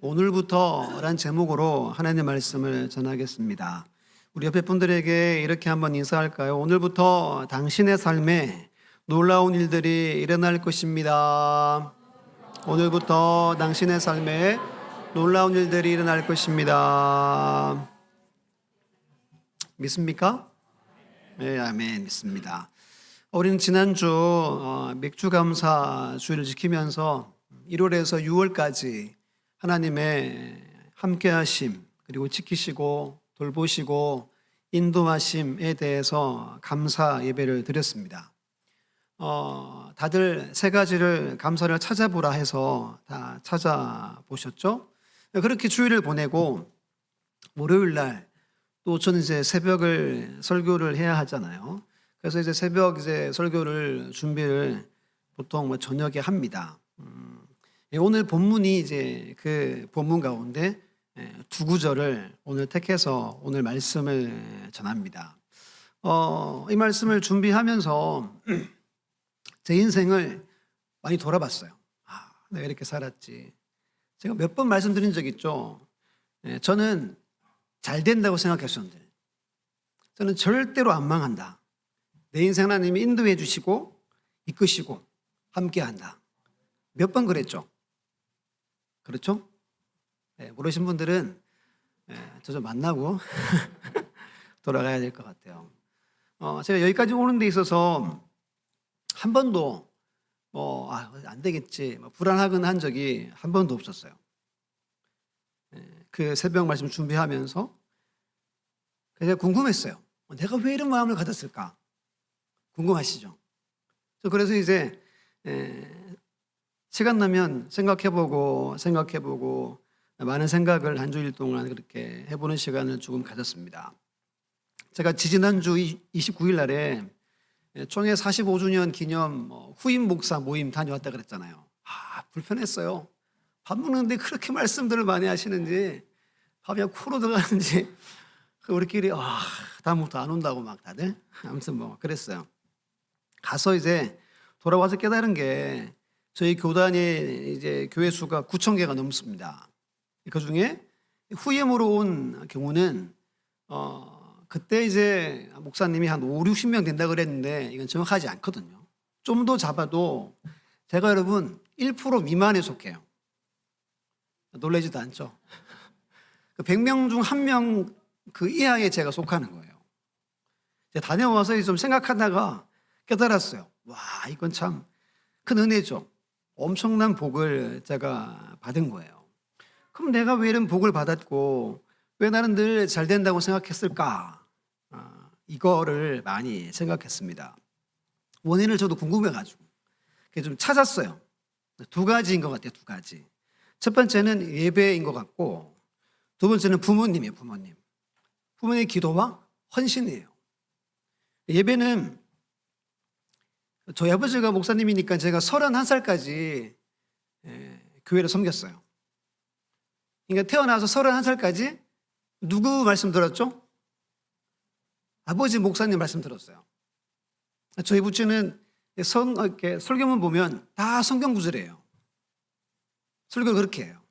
오늘부터란 제목으로 하나님의 말씀을 전하겠습니다. 우리 옆에 분들에게 이렇게 한번 인사할까요? 오늘부터 당신의 삶에 놀라운 일들이 일어날 것입니다. 오늘부터 당신의 삶에 놀라운 일들이 일어날 것입니다. 믿습니까? 네, 아멘, 믿습니다. 우리는 지난주 맥주 감사 주일을 지키면서 1월에서 6월까지 하나님의 함께하심, 그리고 지키시고 돌보시고 인도하심에 대해서 감사 예배를 드렸습니다. 다들 세 가지를 감사를 찾아보라 해서 다 찾아보셨죠? 그렇게 주일을 보내고 월요일 날 또 저는 이제 새벽을 설교를 해야 하잖아요. 그래서 이제 새벽 설교를 준비를 보통 저녁에 합니다. 오늘 본문이 이제 그 본문 가운데 두 구절을 오늘 택해서 오늘 말씀을 전합니다. 이 말씀을 준비하면서 제 인생을 많이 돌아봤어요. 내가 이렇게 살았지. 제가 몇 번 말씀드린 적 있죠. 저는 잘 된다고 생각했었는데, 저는 절대로 안 망한다. 내 인생 하나님이 인도해 주시고 이끄시고 함께한다. 몇 번 그랬죠. 그렇죠? 모르신 분들은 저 좀 만나고 돌아가야 될 것 같아요. 제가 여기까지 오는 데 있어서 한 번도 안 되겠지, 불안하거나 한 적이 한 번도 없었어요. 그 새벽 말씀 준비하면서 제가 궁금했어요. 내가 왜 이런 마음을 가졌을까? 궁금하시죠? 그래서 이제 시간 나면 생각해보고 많은 생각을 한 주일 동안 그렇게 해보는 시간을 조금 가졌습니다. 제가 지지난주 29일 날에 총회 45주년 기념 후임 목사 모임 다녀왔다 그랬잖아요. 불편했어요. 밥 먹는데 그렇게 말씀들을 많이 하시는지 밥이 코로 들어가는지 우리끼리 다음부터 안 온다고 막 다들 아무튼 그랬어요. 가서 이제 돌아와서 깨달은 게 저희 교단이 이제 교회 수가 9,000개가 넘습니다. 그 중에 후임으로 온 경우는 그때 이제 목사님이 한 5, 60명 된다 그랬는데 이건 정확하지 않거든요. 좀 더 잡아도 제가 여러분 1% 미만에 속해요. 놀라지도 않죠. 100명 중 1명 그 이하에 제가 속하는 거예요. 다녀와서 좀 생각하다가 깨달았어요. 이건 참 큰 은혜죠. 엄청난 복을 제가 받은 거예요. 그럼 내가 왜 이런 복을 받았고 왜 나는 늘 잘 된다고 생각했을까? 이거를 많이 생각했습니다. 원인을 저도 궁금해가지고 좀 찾았어요. 두 가지인 것 같아요. 두 가지. 첫 번째는 예배인 것 같고, 두 번째는 부모님이에요. 부모님의 기도와 헌신이에요. 예배는 저희 아버지가 목사님이니까 제가 31살까지 교회를 섬겼어요. 그러니까 태어나서 31살까지 누구 말씀 들었죠? 아버지 목사님 말씀 들었어요. 저희 부친은 설교문 보면 다 성경 구절이에요. 설교를 그렇게 해요.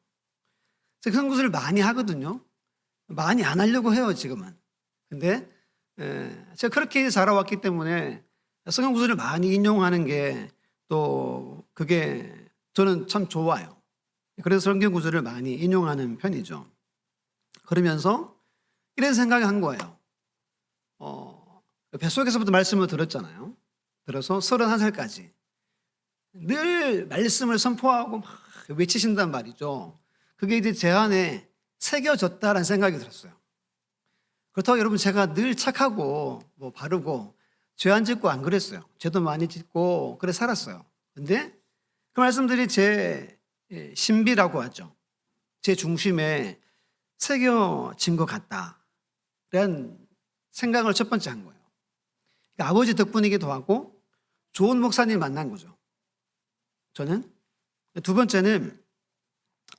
제가 그런 구절을 많이 하거든요. 많이 안 하려고 해요, 지금은. 근데 제가 그렇게 자라왔기 때문에 성경 구절을 많이 인용하는 게 또 그게 저는 참 좋아요. 그래서 성경 구절을 많이 인용하는 편이죠. 그러면서 이런 생각을 한 거예요. 뱃속에서부터 말씀을 들었잖아요. 들어서 31살까지 늘 말씀을 선포하고 막 외치신단 말이죠. 그게 이제 제 안에 새겨졌다라는 생각이 들었어요. 그렇다고 여러분 제가 늘 착하고 바르고 죄 안 짓고 안 그랬어요. 죄도 많이 짓고 그래 살았어요. 근데 그 말씀들이 제 신비라고 하죠. 제 중심에 새겨진 것 같다라는 생각을 첫 번째 한 거예요. 그러니까 아버지 덕분이기도 하고 좋은 목사님 만난 거죠. 저는. 두 번째는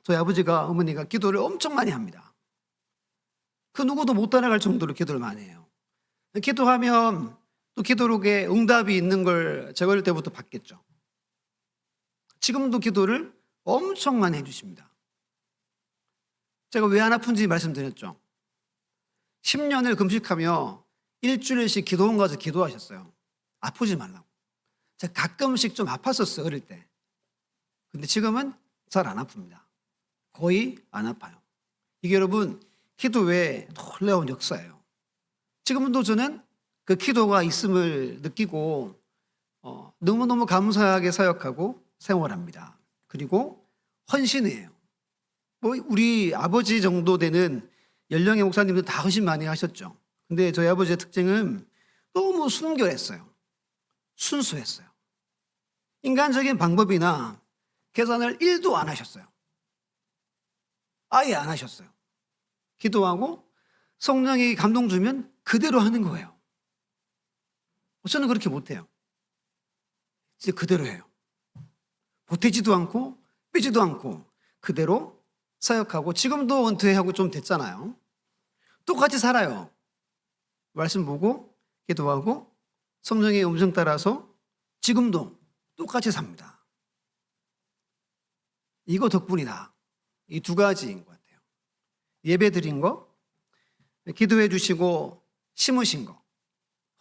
저희 아버지가 어머니가 기도를 엄청 많이 합니다. 그 누구도 못 따라갈 정도로 기도를 많이 해요. 기도하면 또 기도록에 응답이 있는 걸 제가 어릴 때부터 봤겠죠. 지금도 기도를 엄청 많이 해주십니다. 제가 왜 안 아픈지 말씀드렸죠. 10년을 금식하며 일주일씩 기도원 가서 기도하셨어요. 아프지 말라고. 제가 가끔씩 좀 아팠었어요, 어릴 때. 근데 지금은 잘 안 아픕니다. 거의 안 아파요. 이게 여러분, 기도의 놀라운 역사예요. 지금도 저는 그 기도가 있음을 느끼고 너무너무 감사하게 사역하고 생활합니다. 그리고 헌신해요. 뭐 우리 아버지 정도 되는 연령의 목사님들 다 헌신 많이 하셨죠. 근데 저희 아버지의 특징은 너무 순결했어요. 순수했어요. 인간적인 방법이나 계산을 1도 안 하셨어요. 아예 안 하셨어요. 기도하고 성령이 감동 주면 그대로 하는 거예요. 저는 그렇게 못해요. 진짜 그대로 해요. 보태지도 않고 빼지도 않고 그대로 사역하고, 지금도 은퇴하고 좀 됐잖아요. 똑같이 살아요. 말씀 보고 기도하고 성령의 음성 따라서 지금도 똑같이 삽니다. 이거 덕분이다. 이 두 가지인 것 같아요. 예배 드린 거, 기도해 주시고 심으신 거,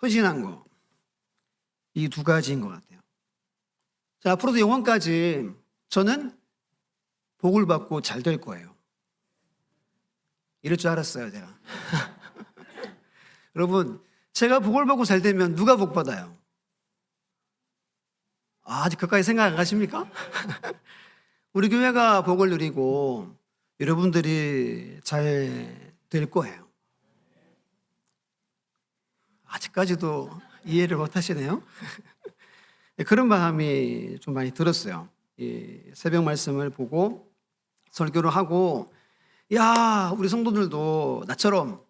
헌신한 거, 이 두 가지인 것 같아요. 자, 앞으로도 영원까지 저는 복을 받고 잘 될 거예요. 이럴 줄 알았어요, 제가. 여러분, 제가 복을 받고 잘 되면 누가 복 받아요? 아직 그까지 생각 안 가십니까? 우리 교회가 복을 누리고 여러분들이 잘 될 거예요. 아직까지도 이해를 못 하시네요. 그런 마음이 좀 많이 들었어요. 이 새벽 말씀을 보고 설교를 하고, 야, 우리 성도들도 나처럼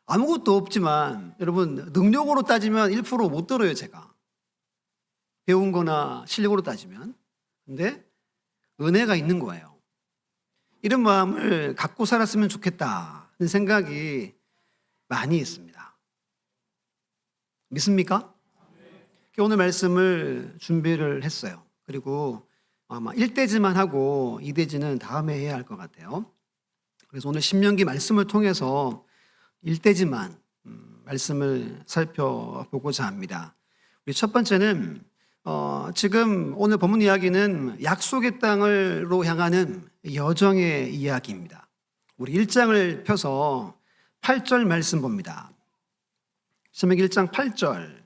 아무것도 없지만, 여러분, 능력으로 따지면 1% 못 들어요, 제가. 배운 거나 실력으로 따지면. 근데 은혜가 있는 거예요. 이런 마음을 갖고 살았으면 좋겠다는 생각이 많이 있습니다. 믿습니까? 오늘 말씀을 준비를 했어요. 그리고 아마 1대지만 하고 2대지는 다음에 해야 할 것 같아요. 그래서 오늘 신명기 말씀을 통해서 1대지만 말씀을 살펴보고자 합니다. 우리 첫 번째는 지금 오늘 본문 이야기는 약속의 땅으로 향하는 여정의 이야기입니다. 우리 1장을 펴서 8절 말씀 봅니다. 신명기 1장 8절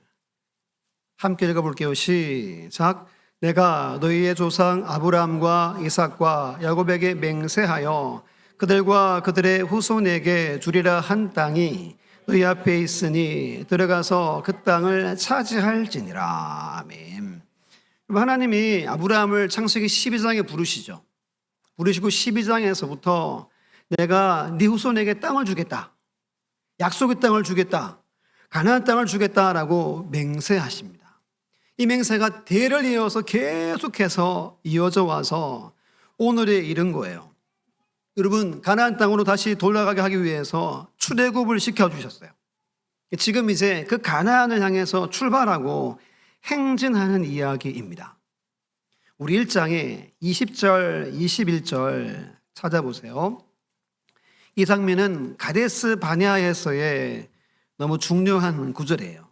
함께 읽어볼게요. 시작. 내가 너희의 조상 아브라함과 이삭과 야곱에게 맹세하여 그들과 그들의 후손에게 주리라 한 땅이 너희 앞에 있으니 들어가서 그 땅을 차지할지니라. 아멘. 하나님이 아브라함을 창세기 12장에 부르시죠. 부르시고 12장에서부터 내가 네 후손에게 땅을 주겠다, 약속의 땅을 주겠다, 가나안 땅을 주겠다라고 맹세하십니다. 이 맹세가 대를 이어서 계속해서 이어져 와서 오늘에 이른 거예요. 여러분, 가나안 땅으로 다시 돌아가게 하기 위해서 출애굽을 시켜주셨어요. 지금 이제 그 가나안을 향해서 출발하고 행진하는 이야기입니다. 우리 1장에 20절, 21절 찾아보세요. 이 장면은 가데스 바네아에서의 너무 중요한 구절이에요.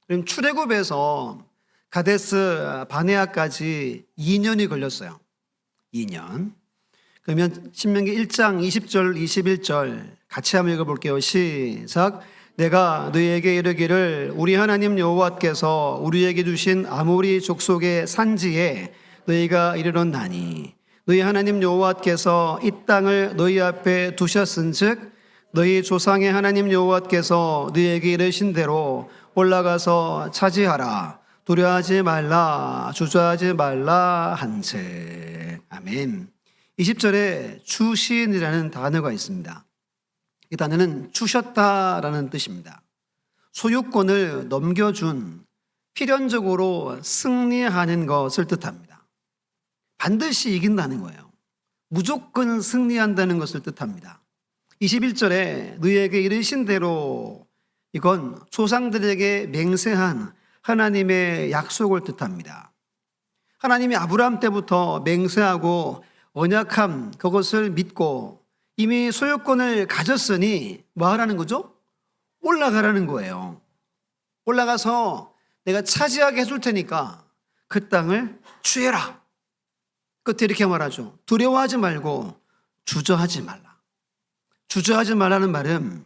그럼 출애굽에서 가데스 바네아까지 2년이 걸렸어요. 2년. 그러면 신명기 1장 20절, 21절 같이 한번 읽어볼게요. 시작. 내가 너희에게 이르기를 우리 하나님 여호와께서 우리에게 주신 아모리 족속의 산지에 너희가 이르렀나니 너희 하나님 여호와께서 이 땅을 너희 앞에 두셨은즉 너희 조상의 하나님 여호와께서 너희에게 이르신 대로 올라가서 차지하라. 두려워하지 말라, 주저하지 말라 한즉. 아멘. 20절에 주신이라는 단어가 있습니다. 이 단어는 주셨다라는 뜻입니다. 소유권을 넘겨준, 필연적으로 승리하는 것을 뜻합니다. 반드시 이긴다는 거예요. 무조건 승리한다는 것을 뜻합니다. 21절에 너희에게 이르신 대로, 이건 조상들에게 맹세한 하나님의 약속을 뜻합니다. 하나님이 아브라함 때부터 맹세하고 언약함, 그것을 믿고 이미 소유권을 가졌으니 뭐 하라는 거죠? 올라가라는 거예요. 올라가서 내가 차지하게 해줄 테니까 그 땅을 취해라. 끝에 이렇게 말하죠. 두려워하지 말고 주저하지 말라. 주저하지 말라는 말은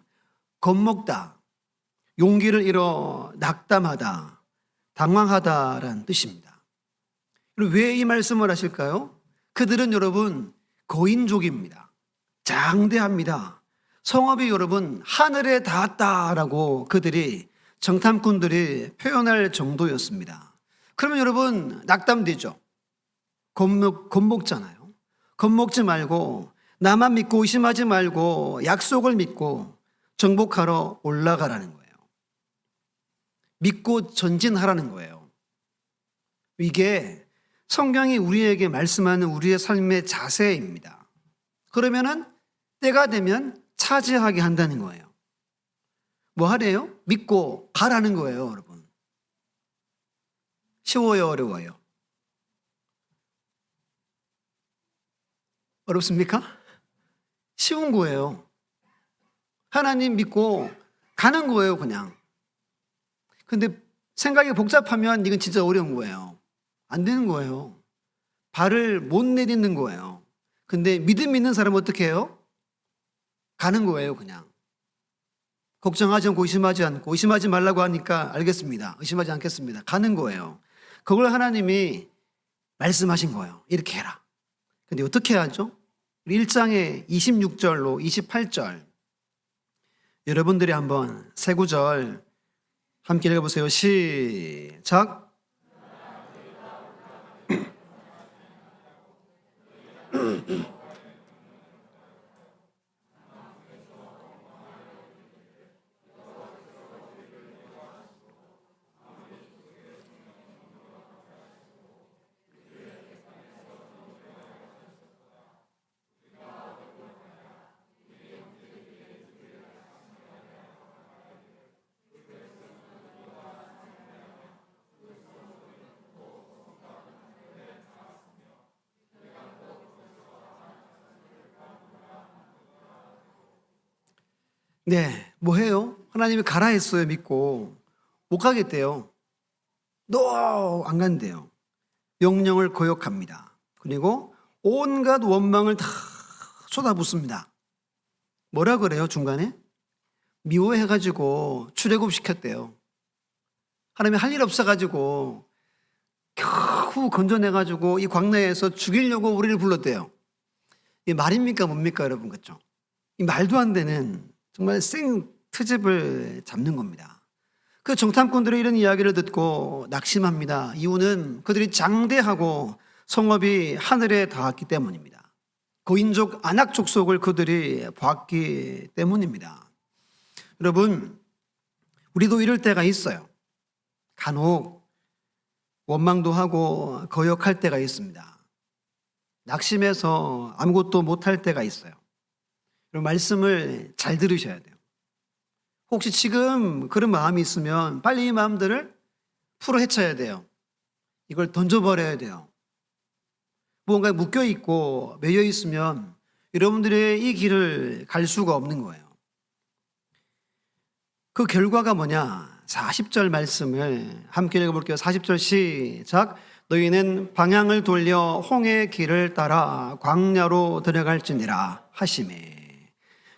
겁먹다, 용기를 잃어 낙담하다, 당황하다라는 뜻입니다. 왜 이 말씀을 하실까요? 그들은 여러분 거인족입니다. 장대합니다. 성읍이 여러분 하늘에 닿았다라고 그들이 정탐꾼들이 표현할 정도였습니다. 그러면 여러분 낙담되죠. 겁먹잖아요. 겁먹지 말고 나만 믿고 의심하지 말고 약속을 믿고 정복하러 올라가라는 거예요. 믿고 전진하라는 거예요. 이게 성경이 우리에게 말씀하는 우리의 삶의 자세입니다. 그러면은 때가 되면 차지하게 한다는 거예요. 뭐 하래요? 믿고 가라는 거예요, 여러분. 쉬워요, 어려워요? 어렵습니까? 쉬운 거예요. 하나님 믿고 가는 거예요, 그냥. 근데 생각이 복잡하면 이건 진짜 어려운 거예요. 안 되는 거예요. 발을 못 내딛는 거예요. 근데 믿음 있는 사람은 어떻게 해요? 가는 거예요, 그냥. 걱정하지 않고 의심하지 않고, 의심하지 말라고 하니까 알겠습니다. 의심하지 않겠습니다. 가는 거예요. 그걸 하나님이 말씀하신 거예요. 이렇게 해라. 근데 어떻게 하죠? 1장의 26절로 28절. 여러분들이 한번 세 구절 함께 읽어보세요. 시작. 네, 뭐 해요? 하나님이 가라 했어요, 믿고. 못 가겠대요. 너 안 간대요. 명령을 거역합니다. 그리고 온갖 원망을 다 쏟아붓습니다. 뭐라 그래요, 중간에? 미워해가지고 출애굽시켰대요. 하나님이 할 일 없어가지고 겨우 건져내가지고 이 광야에서 죽이려고 우리를 불렀대요. 이게 말입니까, 뭡니까, 여러분, 그렇죠? 이 말도 안 되는 정말 생 트집을 잡는 겁니다. 그 정탐꾼들의 이런 이야기를 듣고 낙심합니다. 이유는 그들이 장대하고 성읍이 하늘에 닿았기 때문입니다. 거인족 아낙 족속을 그들이 봤기 때문입니다. 여러분, 우리도 이럴 때가 있어요. 간혹 원망도 하고 거역할 때가 있습니다. 낙심해서 아무것도 못할 때가 있어요. 여러분, 말씀을 잘 들으셔야 돼요. 혹시 지금 그런 마음이 있으면 빨리 이 마음들을 풀어 헤쳐야 돼요. 이걸 던져버려야 돼요. 무언가에 묶여있고 매여있으면 여러분들의 이 길을 갈 수가 없는 거예요. 그 결과가 뭐냐? 40절 말씀을 함께 읽어볼게요. 40절 시작. 너희는 방향을 돌려 홍해의 길을 따라 광야로 들어갈지니라 하시매.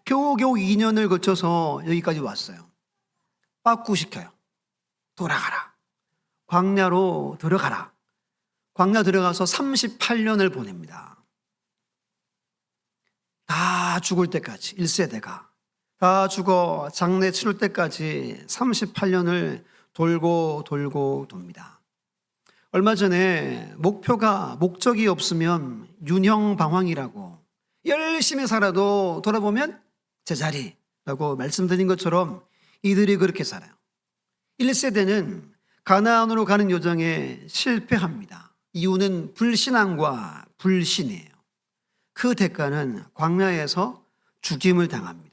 겨우겨우 2년을 거쳐서 여기까지 왔어요. 빠꾸시켜요. 돌아가라. 광야로 들어가라. 광야 들어가서 38년을 보냅니다. 다 죽을 때까지 1세대가 다 죽어 장례 치를 때까지 38년을 돌고 돕니다. 얼마 전에 목적이 없으면 윤형방황이라고 열심히 살아도 돌아보면 제자리라고 말씀드린 것처럼 이들이 그렇게 살아요. 1세대는 가나안으로 가는 여정에 실패합니다. 이유는 불신앙과 불신이에요. 그 대가는 광야에서 죽임을 당합니다.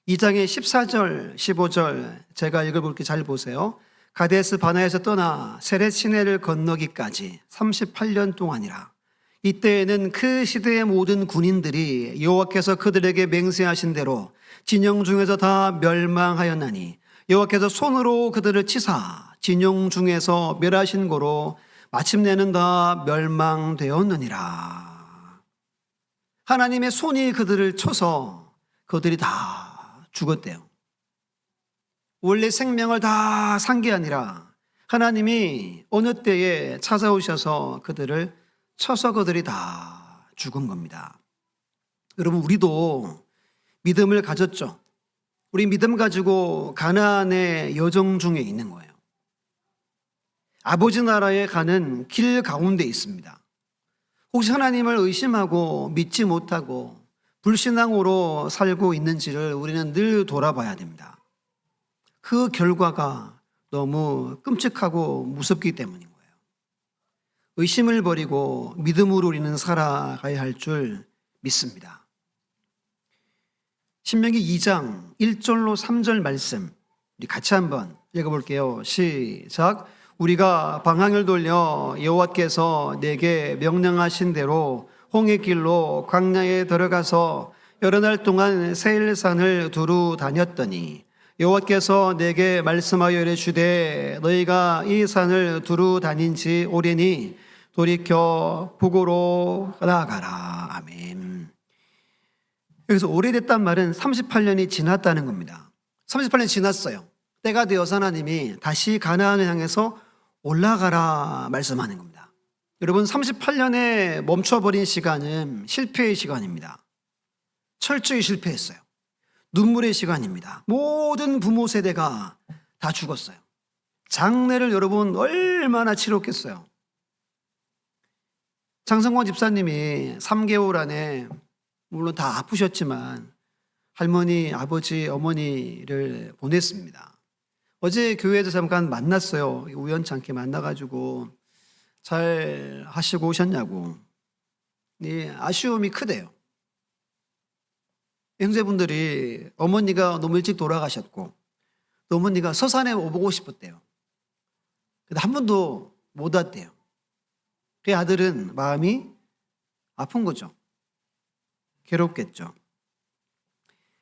2장의 14절, 15절 제가 읽어볼게요. 잘 보세요. 가데스 바나에서 떠나 세렛 시내를 건너기까지 38년 동안이라. 이때에는 그 시대의 모든 군인들이 여호와께서 그들에게 맹세하신 대로 진영 중에서 다 멸망하였나니 여호와께서 손으로 그들을 치사 진영 중에서 멸하신 고로 마침내는 다 멸망되었느니라. 하나님의 손이 그들을 쳐서 그들이 다 죽었대요. 원래 생명을 다 산 게 아니라 하나님이 어느 때에 찾아오셔서 그들을 쳐서 그들이 다 죽은 겁니다. 여러분, 우리도 믿음을 가졌죠. 우리 믿음 가지고 가나안의 여정 중에 있는 거예요. 아버지 나라에 가는 길 가운데 있습니다. 혹시 하나님을 의심하고 믿지 못하고 불신앙으로 살고 있는지를 우리는 늘 돌아봐야 됩니다. 그 결과가 너무 끔찍하고 무섭기 때문인 거예요. 의심을 버리고 믿음으로 우리는 살아가야 할 줄 믿습니다. 신명기 2장 1절로 3절 말씀 우리 같이 한번 읽어볼게요. 시작. 우리가 방향을 돌려 여호와께서 내게 명령하신 대로 홍해 길로 광야에 들어가서 여러 날 동안 세일산을 두루 다녔더니 여호와께서 내게 말씀하여 이르시되 너희가 이 산을 두루 다닌 지 오래니 돌이켜 북으로 나아가라. 아멘. 여기서 오래됐단 말은 38년이 지났다는 겁니다. 38년이 지났어요. 때가 되어서 하나님이 다시 가나안을 향해서 올라가라 말씀하는 겁니다. 여러분, 38년에 멈춰버린 시간은 실패의 시간입니다. 철저히 실패했어요. 눈물의 시간입니다. 모든 부모 세대가 다 죽었어요. 장례를 여러분 얼마나 치렀겠어요. 장성권 집사님이 3개월 안에 물론 다 아프셨지만 할머니, 아버지, 어머니를 보냈습니다. 어제 교회에서 잠깐 만났어요. 우연찮게 만나가지고 잘 하시고 오셨냐고. 네, 아쉬움이 크대요. 형제분들이 어머니가 너무 일찍 돌아가셨고 또 어머니가 서산에 오보고 싶었대요. 근데 한 번도 못 왔대요. 그 아들은 마음이 아픈 거죠. 괴롭겠죠.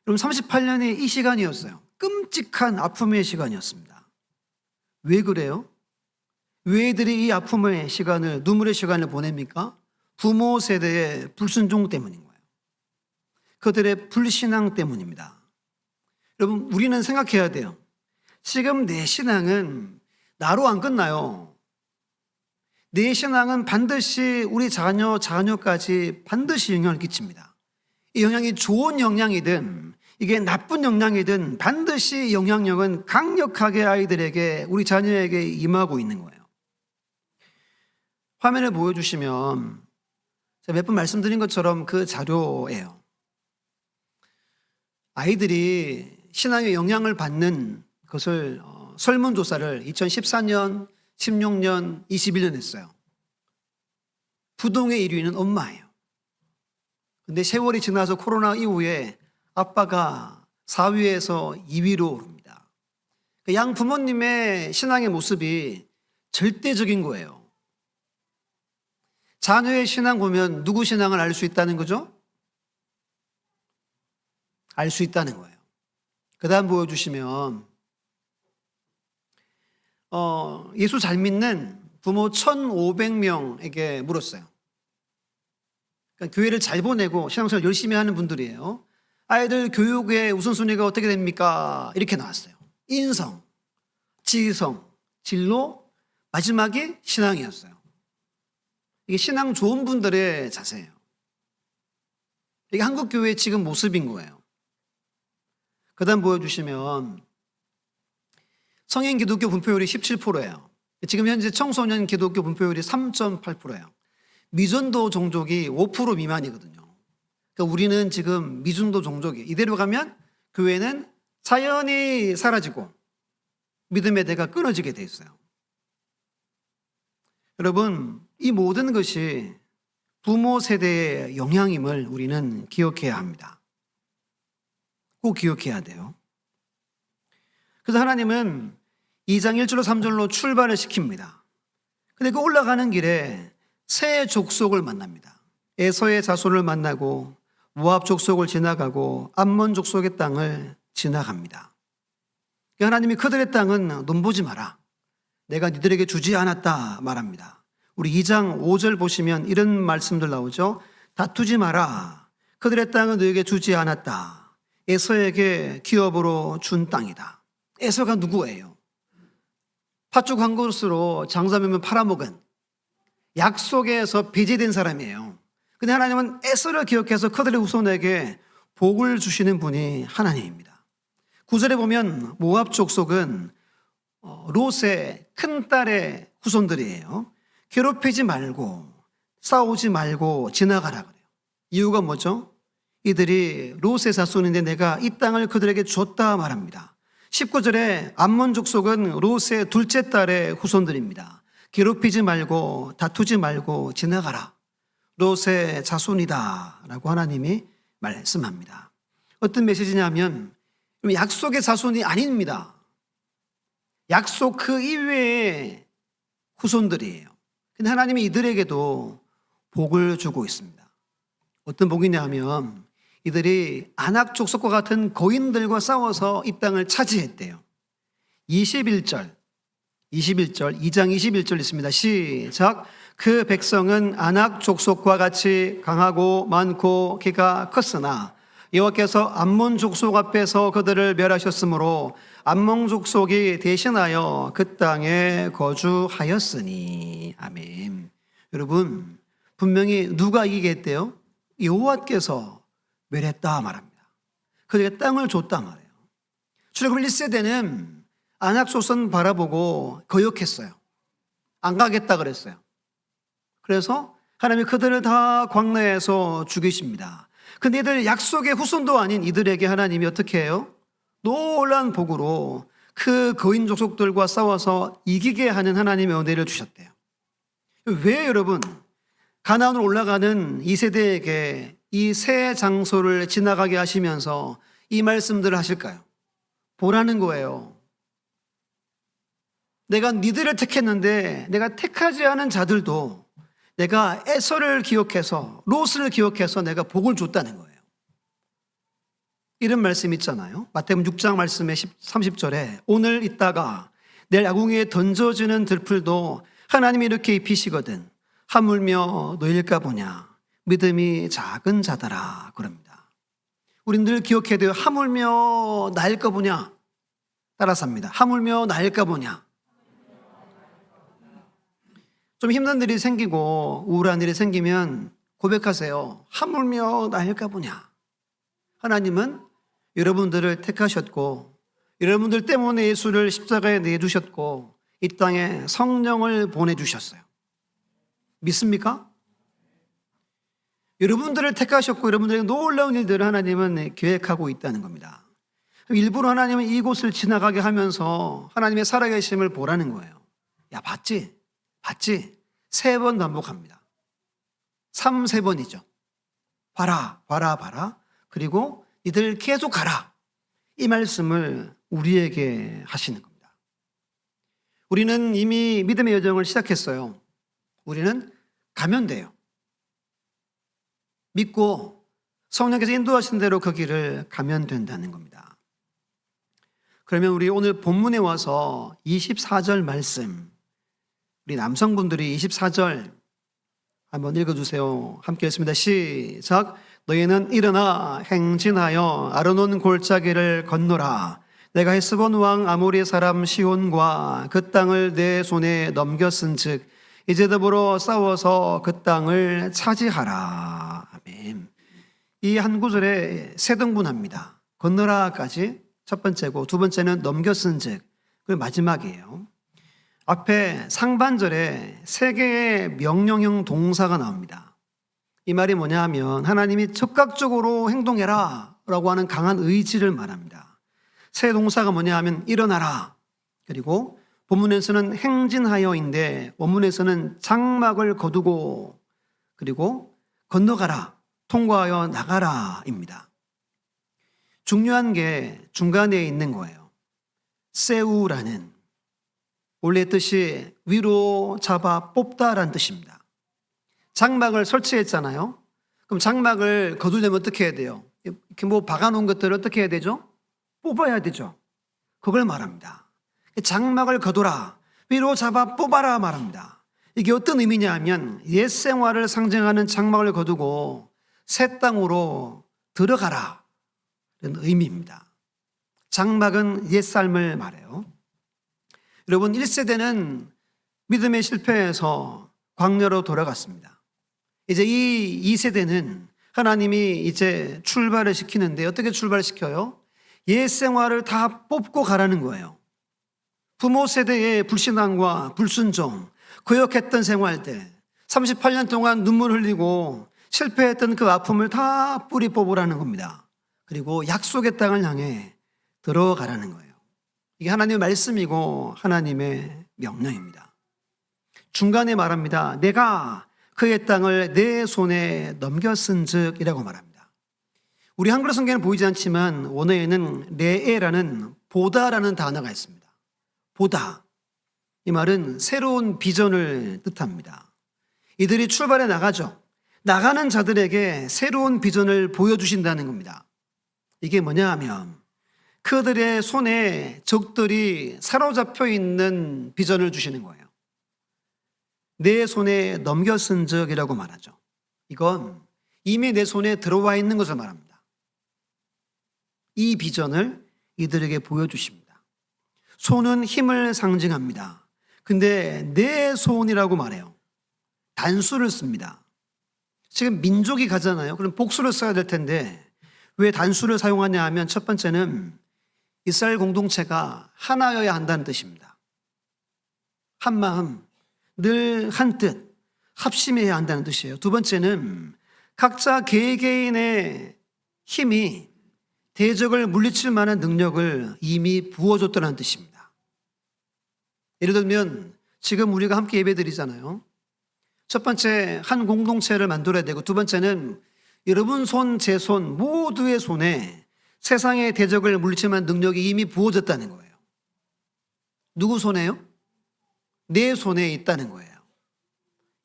그럼 38년의 이 시간이었어요. 끔찍한 아픔의 시간이었습니다. 왜 그래요? 왜 애들이 이 아픔의 시간을, 눈물의 시간을 보냅니까? 부모 세대의 불순종 때문인 거예요. 그들의 불신앙 때문입니다. 여러분, 우리는 생각해야 돼요. 지금 내 신앙은 나로 안 끝나요. 내 신앙은 반드시 우리 자녀까지 반드시 영향을 끼칩니다. 이 영향이 좋은 영향이든 이게 나쁜 영향이든 반드시 영향력은 강력하게 아이들에게, 우리 자녀에게 임하고 있는 거예요. 화면을 보여주시면 제가 몇 번 말씀드린 것처럼 그 자료예요. 아이들이 신앙의 영향을 받는 것을 설문조사를 2014년, 16년, 21년 했어요. 부동의 1위는 엄마예요. 근데 세월이 지나서 코로나 이후에 아빠가 4위에서 2위로 오릅니다. 양 부모님의 신앙의 모습이 절대적인 거예요. 자녀의 신앙 보면 누구 신앙을 알 수 있다는 거죠? 알 수 있다는 거예요. 그 다음 보여주시면 예수 잘 믿는 부모 1,500명에게 물었어요. 그러니까 교회를 잘 보내고 신앙생활 열심히 하는 분들이에요. 아이들 교육의 우선순위가 어떻게 됩니까? 이렇게 나왔어요. 인성, 지성, 진로, 마지막이 신앙이었어요. 이게 신앙 좋은 분들의 자세예요. 이게 한국교회의 지금 모습인 거예요. 그 다음 보여주시면 성인 기독교 분포율이 17%예요. 지금 현재 청소년 기독교 분포율이 3.8%예요. 미전도 종족이 5% 미만이거든요. 그러니까 우리는 지금 미중도 종족이에요. 이대로 가면 교회는 자연히 사라지고 믿음의 대가 끊어지게 돼 있어요. 여러분, 이 모든 것이 부모 세대의 영향임을 우리는 기억해야 합니다. 꼭 기억해야 돼요. 그래서 하나님은 2장 1절로 3절로 출발을 시킵니다. 근데 그 올라가는 길에 새 족속을 만납니다. 에서의 자손을 만나고 모압 족속을 지나가고 암몬 족속의 땅을 지나갑니다. 하나님이 그들의 땅은 눈보지 마라, 내가 니들에게 주지 않았다 말합니다. 우리 2장 5절 보시면 이런 말씀들 나오죠. 다투지 마라, 그들의 땅은 너에게 주지 않았다. 에서에게 기업으로 준 땅이다. 에서가 누구예요? 팥죽 한 그릇으로 장사하면 팔아먹은 약속에서 배제된 사람이에요. 근데 하나님은 에서를 기억해서 그들의 후손에게 복을 주시는 분이 하나님입니다. 9절에 보면 모압 족속은 롯의 큰딸의 후손들이에요. 괴롭히지 말고 싸우지 말고 지나가라 그래요. 이유가 뭐죠? 이들이 롯의 자손인데 내가 이 땅을 그들에게 줬다 말합니다. 19절에 암몬 족속은 롯의 둘째 딸의 후손들입니다. 괴롭히지 말고 다투지 말고 지나가라, 롯의 자손이다 라고 하나님이 말씀합니다. 어떤 메시지냐면 약속의 자손이 아닙니다. 약속 그 이외의 후손들이에요. 근데 하나님이 이들에게도 복을 주고 있습니다. 어떤 복이냐면 이들이 아낙 족속과 같은 거인들과 싸워서 이 땅을 차지했대요. 2장 21절 있습니다. 시작. 그 백성은 아낙 족속과 같이 강하고 많고 키가 컸으나 여호와께서 암몬 족속 앞에서 그들을 멸하셨으므로 암몬 족속이 대신하여 그 땅에 거주하였으니. 아멘. 여러분, 분명히 누가 이기게 했대요? 여호와께서 멸했다 말합니다. 그들에게 땅을 줬다 말해요. 출애굽 1세대는 아낙 족속 바라보고 거역했어요. 안 가겠다 그랬어요. 그래서 하나님이 그들을 다 광야에서 죽이십니다. 근데 이들 약속의 후손도 아닌 이들에게 하나님이 어떻게 해요? 놀라운 복으로 그 거인 족속들과 싸워서 이기게 하는 하나님의 은혜를 주셨대요. 왜 여러분 가나안으로 올라가는 이 세대에게 이 새 장소를 지나가게 하시면서 이 말씀들을 하실까요? 보라는 거예요. 내가 니들을 택했는데 내가 택하지 않은 자들도 내가 에서를 기억해서 롯을 기억해서 내가 복을 줬다는 거예요. 이런 말씀 있잖아요. 마태복음 6장 말씀에 30절에 오늘 있다가 내일 아궁이에 던져지는 들풀도 하나님이 이렇게 입히시거든 하물며 너일까 보냐 믿음이 작은 자들아 그럽니다. 우린 늘 기억해야 돼요. 하물며 나일까 보냐. 따라서 합니다. 하물며 나일까 보냐. 좀 힘든 일이 생기고 우울한 일이 생기면 고백하세요. 하물며 나일까 보냐. 하나님은 여러분들을 택하셨고 여러분들 때문에 예수를 십자가에 내주셨고 이 땅에 성령을 보내주셨어요. 믿습니까? 여러분들을 택하셨고 여러분들에게 놀라운 일들을 하나님은 계획하고 있다는 겁니다. 일부러 하나님은 이곳을 지나가게 하면서 하나님의 살아계심을 보라는 거예요. 야, 봤지? 3번 반복합니다. 3-4번이죠. 봐라. 그리고 이들 계속 가라. 이 말씀을 우리에게 하시는 겁니다. 우리는 이미 믿음의 여정을 시작했어요. 우리는 가면 돼요. 믿고 성령께서 인도하신 대로 그 길을 가면 된다는 겁니다. 그러면 우리 오늘 본문에 와서 24절 말씀, 우리 남성분들이 24절 한번 읽어주세요. 함께 읽습니다. 시작. 너희는 일어나 행진하여 아르논 골짜기를 건너라. 내가 헤스본 왕 아모리 사람 시온과 그 땅을 내 손에 넘겼은즉 이제 더불어 싸워서 그 땅을 차지하라. 아멘. 이 한 구절에 세 등분합니다. 건너라까지 첫 번째고 두 번째는 넘겼은즉 그리고 마지막이에요. 앞에 상반절에 3개의 명령형 동사가 나옵니다. 이 말이 뭐냐 하면 하나님이 즉각적으로 행동해라 라고 하는 강한 의지를 말합니다. 새 동사가 뭐냐 하면 일어나라. 그리고 본문에서는 행진하여인데 원문에서는 장막을 거두고 그리고 건너가라, 통과하여 나가라입니다. 중요한 게 중간에 있는 거예요. 세우라는 원래 뜻이 위로 잡아 뽑다라는 뜻입니다. 장막을 설치했잖아요. 그럼 장막을 거두려면 어떻게 해야 돼요? 이렇게 뭐 박아놓은 것들을 어떻게 해야 되죠? 뽑아야 되죠. 그걸 말합니다. 장막을 거두라, 위로 잡아 뽑아라 말합니다. 이게 어떤 의미냐 하면 옛 생활을 상징하는 장막을 거두고 새 땅으로 들어가라 이런 의미입니다. 장막은 옛 삶을 말해요. 여러분, 1세대는 믿음의 실패에서 광야로 돌아갔습니다. 이제 이 2세대는 하나님이 이제 출발을 시키는데 어떻게 출발시켜요? 옛 생활을 다 뽑고 가라는 거예요. 부모 세대의 불신앙과 불순종, 거역했던 생활들, 38년 동안 눈물 흘리고 실패했던 그 아픔을 다 뿌리 뽑으라는 겁니다. 그리고 약속의 땅을 향해 들어가라는 거예요. 이게 하나님의 말씀이고 하나님의 명령입니다. 중간에 말합니다. 내가 그의 땅을 내 손에 넘겼은즉 이라고 말합니다. 우리 한글 성경에는 보이지 않지만 원어에는 레에라는 보다라는 단어가 있습니다. 보다. 이 말은 새로운 비전을 뜻합니다. 이들이 출발해 나가죠. 나가는 자들에게 새로운 비전을 보여주신다는 겁니다. 이게 뭐냐 하면 그들의 손에 적들이 사로잡혀 있는 비전을 주시는 거예요. 내 손에 넘겼은적이라고 말하죠. 이건 이미 내 손에 들어와 있는 것을 말합니다. 이 비전을 이들에게 보여주십니다. 손은 힘을 상징합니다. 근데 내 손이라고 말해요. 단수를 씁니다. 지금 민족이 가잖아요. 그럼 복수를 써야 될 텐데 왜 단수를 사용하냐 하면 첫 번째는 이스라엘 공동체가 하나여야 한다는 뜻입니다. 한 마음, 늘 한 뜻, 합심해야 한다는 뜻이에요. 두 번째는 각자 개개인의 힘이 대적을 물리칠 만한 능력을 이미 부어줬다는 뜻입니다. 예를 들면 지금 우리가 함께 예배드리잖아요. 첫 번째 한 공동체를 만들어야 되고 두 번째는 여러분 손, 제 손 모두의 손에 세상의 대적을 물리칠 만한 능력이 이미 부어졌다는 거예요. 누구 손에요? 내 손에 있다는 거예요.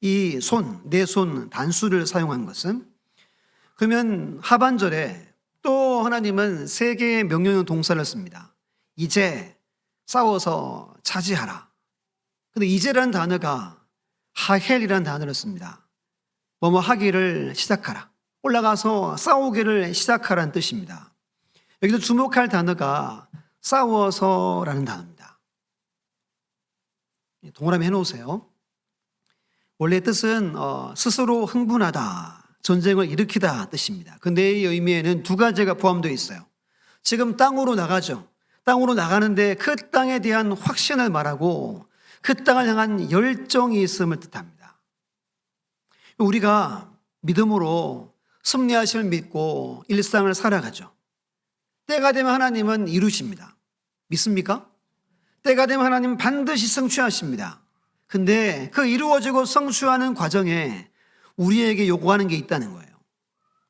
이 손, 내 손 단수를 사용한 것은 그러면 하반절에 또 하나님은 세 개의 명령형 동사를 씁니다. 이제 싸워서 차지하라. 근데 이제라는 단어가 하헬이라는 단어를 씁니다. 뭐뭐 하기를 시작하라. 올라가서 싸우기를 시작하라는 뜻입니다. 여기서 주목할 단어가 싸워서라는 단어입니다. 동그라미 해놓으세요. 원래 뜻은 스스로 흥분하다, 전쟁을 일으키다 뜻입니다. 근데 이 의미에는 두 가지가 포함되어 있어요. 지금 땅으로 나가죠. 땅으로 나가는데 그 땅에 대한 확신을 말하고 그 땅을 향한 열정이 있음을 뜻합니다. 우리가 믿음으로 승리하심을 믿고 일상을 살아가죠. 때가 되면 하나님은 이루십니다. 믿습니까? 때가 되면 하나님은 반드시 성취하십니다. 근데 그 이루어지고 성취하는 과정에 우리에게 요구하는 게 있다는 거예요.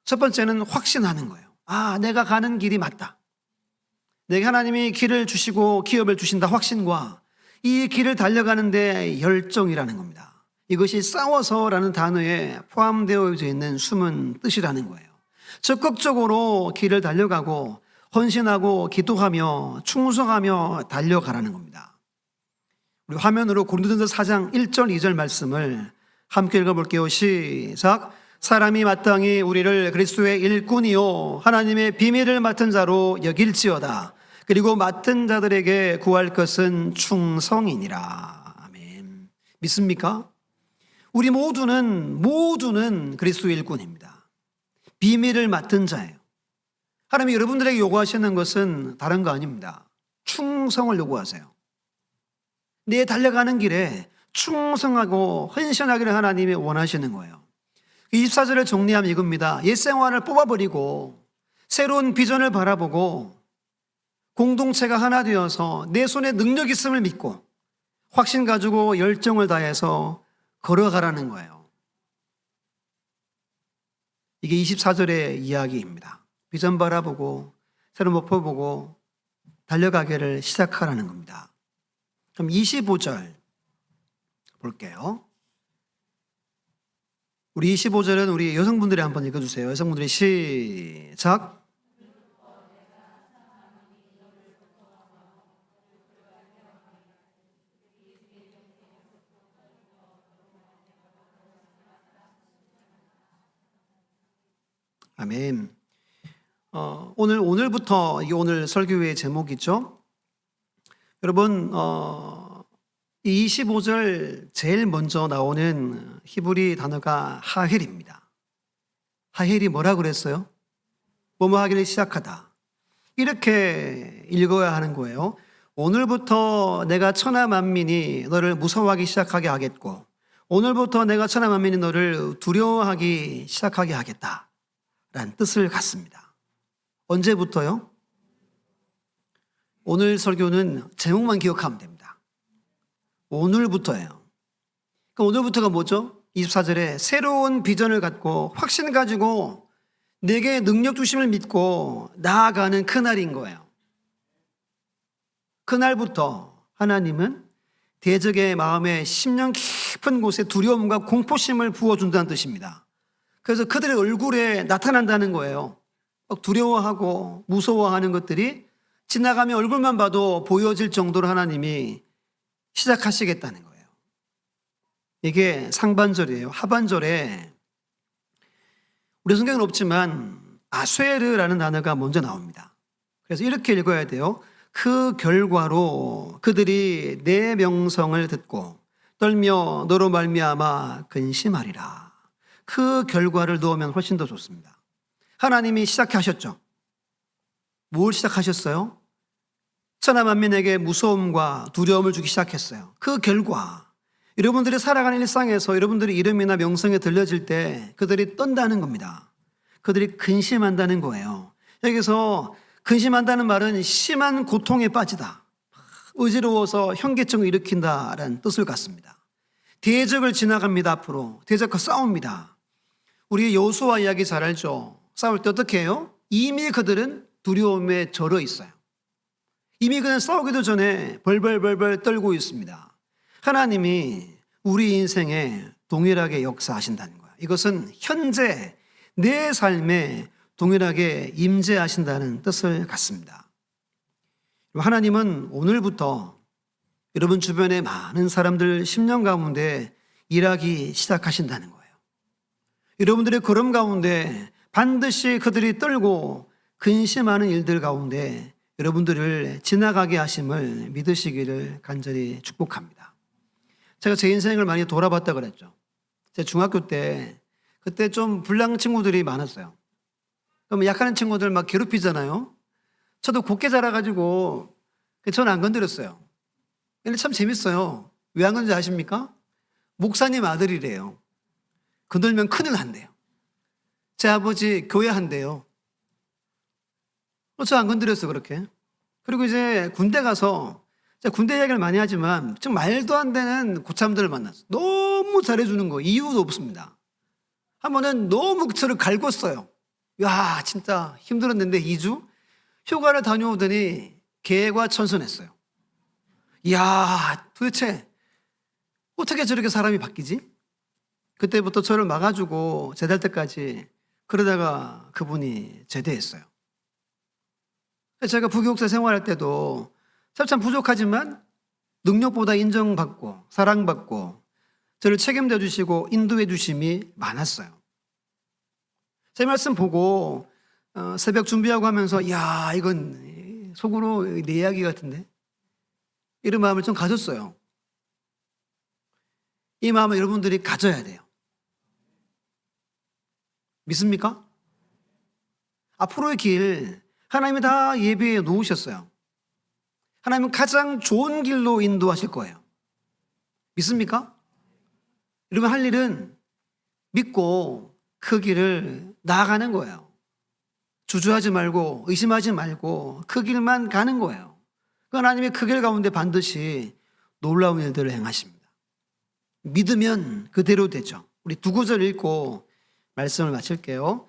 첫 번째는 확신하는 거예요. 아, 내가 가는 길이 맞다. 내게 하나님이 길을 주시고 기업을 주신다 확신과 이 길을 달려가는데 열정이라는 겁니다. 이것이 싸워서라는 단어에 포함되어 있는 숨은 뜻이라는 거예요. 적극적으로 길을 달려가고 헌신하고 기도하며 충성하며 달려가라는 겁니다. 우리 화면으로 고린도전서 4장 1절 2절 말씀을 함께 읽어볼게요. 시작. 사람이 마땅히 우리를 그리스도의 일꾼이요 하나님의 비밀을 맡은 자로 여길지어다. 그리고 맡은 자들에게 구할 것은 충성이니라. 아멘. 믿습니까? 우리 모두는 그리스도의 일꾼입니다. 비밀을 맡은 자예요. 하나님이 여러분들에게 요구하시는 것은 다른 거 아닙니다. 충성을 요구하세요. 내 달려가는 길에 충성하고 헌신하기를 하나님이 원하시는 거예요. 24절을 정리하면 이겁니다. 옛 생활을 뽑아버리고 새로운 비전을 바라보고 공동체가 하나 되어서 내 손에 능력 있음을 믿고 확신 가지고 열정을 다해서 걸어가라는 거예요. 이게 24절의 이야기입니다. 비전 바라보고 새로운 목표 보고 달려가기를 시작하라는 겁니다. 그럼 25절 볼게요. 우리 25절은 우리 여성분들이 한번 읽어주세요. 여성분들이 시작. 아멘. 오늘부터 이게 오늘 설교의 제목이죠. 여러분, 이 25절 제일 먼저 나오는 히브리 단어가 하헬입니다. 하헬이 뭐라 그랬어요? 뭐뭐 하기를 시작하다. 이렇게 읽어야 하는 거예요. 오늘부터 내가 천하 만민이 너를 무서워하기 시작하게 하겠고, 오늘부터 내가 천하 만민이 너를 두려워하기 시작하게 하겠다 라는 뜻을 갖습니다. 언제부터요? 오늘 설교는 제목만 기억하면 됩니다. 오늘부터예요. 그럼 오늘부터가 뭐죠? 24절에 새로운 비전을 갖고 확신 가지고 내게 능력 주심을 믿고 나아가는 그날인 거예요. 그날부터 하나님은 대적의 마음에 심령 깊은 곳에 두려움과 공포심을 부어준다는 뜻입니다. 그래서 그들의 얼굴에 나타난다는 거예요. 두려워하고 무서워하는 것들이 지나가면 얼굴만 봐도 보여질 정도로 하나님이 시작하시겠다는 거예요. 이게 상반절이에요. 하반절에 우리 성경은 없지만 아쇠르라는 단어가 먼저 나옵니다. 그래서 이렇게 읽어야 돼요. 그 결과로 그들이 내 명성을 듣고 떨며 너로 말미암아 근심하리라. 그 결과를 넣으면 훨씬 더 좋습니다. 하나님이 시작하셨죠. 뭘 시작하셨어요? 천하 만민에게 무서움과 두려움을 주기 시작했어요. 그 결과 여러분들이 살아가는 일상에서 여러분들의 이름이나 명성에 들려질 때 그들이 떤다는 겁니다. 그들이 근심한다는 거예요. 여기서 근심한다는 말은 심한 고통에 빠지다, 어지러워서 현계증을 일으킨다라는 뜻을 갖습니다. 대적을 지나갑니다. 앞으로 대적과 싸웁니다. 우리 여호수아 이야기 잘 알죠? 싸울 때 어떻게 해요? 이미 그들은 두려움에 절어 있어요. 이미 그냥 싸우기도 전에 벌벌 떨고 있습니다. 하나님이 우리 인생에 동일하게 역사하신다는 거예요. 이것은 현재 내 삶에 동일하게 임재하신다는 뜻을 갖습니다. 하나님은 오늘부터 여러분 주변의 많은 사람들 심령 가운데 일하기 시작하신다는 거예요. 여러분들의 걸음 가운데 반드시 그들이 떨고 근심하는 일들 가운데 여러분들을 지나가게 하심을 믿으시기를 간절히 축복합니다. 제가 제 인생을 많이 돌아봤다 그랬죠. 제 중학교 때 그때 좀 불량 친구들이 많았어요. 그럼 약한 친구들 막 괴롭히잖아요. 저도 곱게 자라가지고 저는 안 건드렸어요. 근데 참 재밌어요. 왜 안 건드는지 아십니까? 목사님 아들이래요. 건들면 큰일 난대요. 제 아버지 교회 한대요. 저 안 건드렸어 그렇게. 그리고 이제 군대 가서 제가 군대 이야기를 많이 하지만 좀 말도 안 되는 고참들을 만났어요. 너무 잘해주는 거 이유도 없습니다. 한 번은 너무 저를 갈궜어요. 야 진짜 힘들었는데 2주 휴가를 다녀오더니 개과 천선했어요. 이야 도대체 어떻게 저렇게 사람이 바뀌지? 그때부터 저를 막아주고 제대할 때까지 그러다가 그분이 제대했어요. 제가 부교육사 생활할 때도 참 부족하지만 능력보다 인정받고 사랑받고 저를 책임져 주시고 인도해 주심이 많았어요. 제 말씀 보고 새벽 준비하고 하면서 야 이건 속으로 내 이야기 같은데 이런 마음을 좀 가졌어요. 이 마음을 여러분들이 가져야 돼요. 믿습니까? 앞으로의 길 하나님이 다 예비해 놓으셨어요. 하나님은 가장 좋은 길로 인도하실 거예요. 믿습니까? 여러분 할 일은 믿고 그 길을 나아가는 거예요. 주저하지 말고 의심하지 말고 그 길만 가는 거예요. 하나님이 그 길 가운데 반드시 놀라운 일들을 행하십니다. 믿으면 그대로 되죠. 우리 두 구절 읽고 말씀을 마칠게요.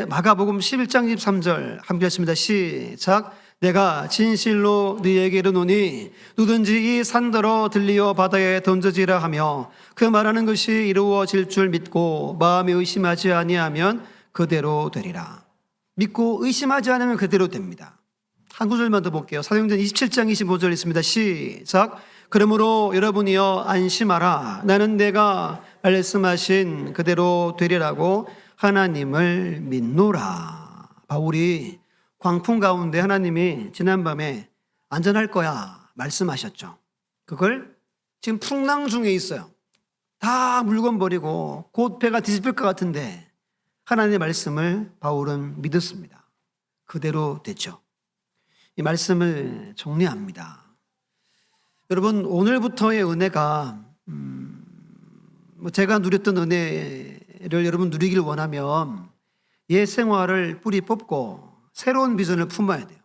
마가복음 11장 23절 함께 하십니다. 시작. 내가 진실로 너희에게 이르노니 누든지 이 산더러 들리어 바다에 던져지라 하며 그 말하는 것이 이루어질 줄 믿고 마음에 의심하지 아니하면 그대로 되리라. 믿고 의심하지 않으면 그대로 됩니다. 한 구절만 더 볼게요. 사도행전 27장 25절 있습니다. 시작. 그러므로 여러분이여 안심하라. 나는 내가 말씀하신 그대로 되리라고 하나님을 믿노라. 바울이 광풍 가운데 하나님이 지난밤에 안전할 거야 말씀하셨죠. 그걸 지금 풍랑 중에 있어요. 다 물건 버리고 곧 배가 뒤집힐 것 같은데 하나님의 말씀을 바울은 믿었습니다. 그대로 됐죠. 이 말씀을 정리합니다. 여러분, 오늘부터의 은혜가 제가 누렸던 은혜를 여러분 누리길 원하면 옛 생활을 뿌리 뽑고 새로운 비전을 품어야 돼요.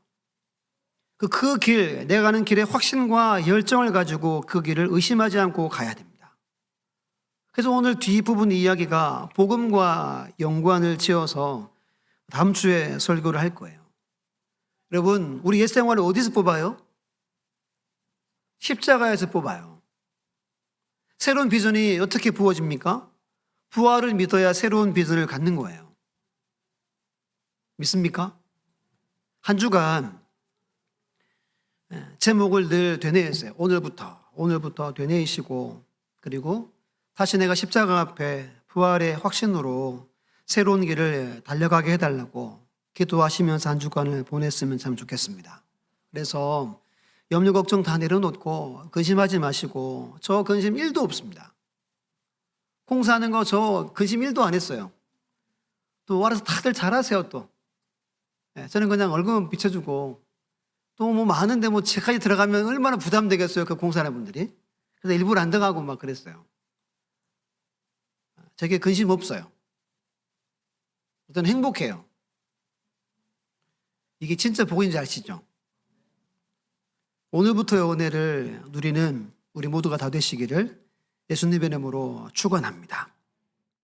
그 길, 내가 가는 길에 확신과 열정을 가지고 그 길을 의심하지 않고 가야 됩니다. 그래서 오늘 뒷부분 이야기가 복음과 연관을 지어서 다음 주에 설교를 할 거예요. 여러분, 우리 옛 생활을 어디서 뽑아요? 십자가에서 뽑아요. 새로운 비전이 어떻게 부어집니까? 부활을 믿어야 새로운 비전을 갖는 거예요. 믿습니까? 한 주간 제목을 늘 되뇌었어요. 오늘부터 되뇌이시고, 그리고 다시 내가 십자가 앞에 부활의 확신으로 새로운 길을 달려가게 해달라고 기도하시면서 한 주간을 보냈으면 참 좋겠습니다. 그래서 염려 걱정 다 내려놓고 근심하지 마시고, 저 근심 1도 없습니다. 공사하는 거 저 근심 1도 안 했어요. 또 알아서 다들 잘하세요. 또 저는 그냥 얼굴만 비춰주고, 또 뭐 많은데 뭐 제까지 들어가면 얼마나 부담되겠어요, 그 공사하는 분들이. 그래서 일부러 안 들어가고 막 그랬어요. 제게 근심 없어요. 저는 행복해요. 이게 진짜 복인지 아시죠? 오늘부터의 은혜를 누리는 우리 모두가 다 되시기를 예수님의 이름으로 축원합니다.